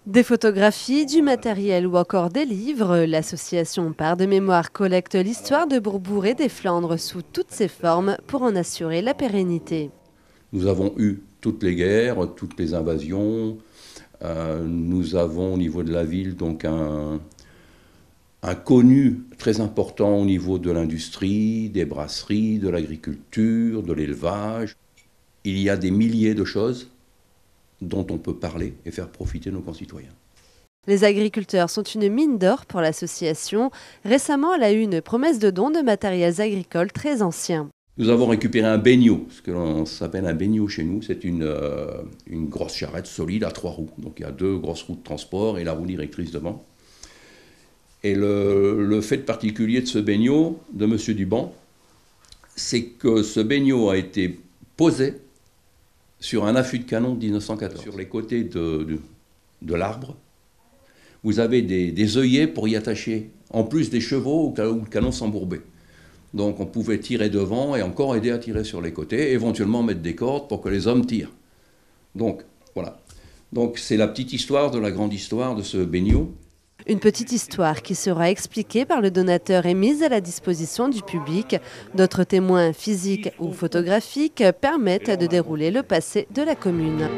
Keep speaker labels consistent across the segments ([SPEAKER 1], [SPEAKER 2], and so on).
[SPEAKER 1] Des photographies, du matériel ou encore des livres, l'association Part de Mémoire collecte l'histoire de Bourbourg et des Flandres sous toutes ses formes pour en assurer la pérennité.
[SPEAKER 2] Nous avons eu toutes les guerres, toutes les invasions. Nous avons au niveau de la ville donc un connu très important au niveau de l'industrie, des brasseries, de l'agriculture, de l'élevage. Il y a des milliers de choses dont on peut parler et faire profiter nos concitoyens.
[SPEAKER 1] Les agriculteurs sont une mine d'or pour l'association. Récemment, elle a eu une promesse de don de matériels agricoles très anciens.
[SPEAKER 2] Nous avons récupéré un baignot, ce que l'on s'appelle un baignot chez nous. C'est une grosse charrette solide à 3 roues. Donc il y a 2 grosses roues de transport et la roue directrice devant. Et le fait particulier de ce baignot, de M. Duban, c'est que ce baignot a été posé sur un affût de canon de 1914. Sur les côtés de l'arbre, vous avez des œillets pour y attacher, en plus des chevaux où le canon s'embourbait. Donc on pouvait tirer devant et encore aider à tirer sur les côtés, éventuellement mettre des cordes pour que les hommes tirent. Donc voilà. Donc c'est la petite histoire de la grande histoire de ce baignot.
[SPEAKER 1] Une petite histoire qui sera expliquée par le donateur et mise à la disposition du public. D'autres témoins physiques ou photographiques permettent de dérouler le passé de la commune.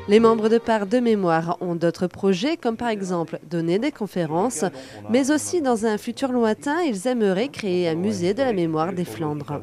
[SPEAKER 1] Les membres de Part de Mémoire ont d'autres projets, comme par exemple donner des conférences, mais aussi dans un futur lointain, ils aimeraient créer un musée de la mémoire des Flandres.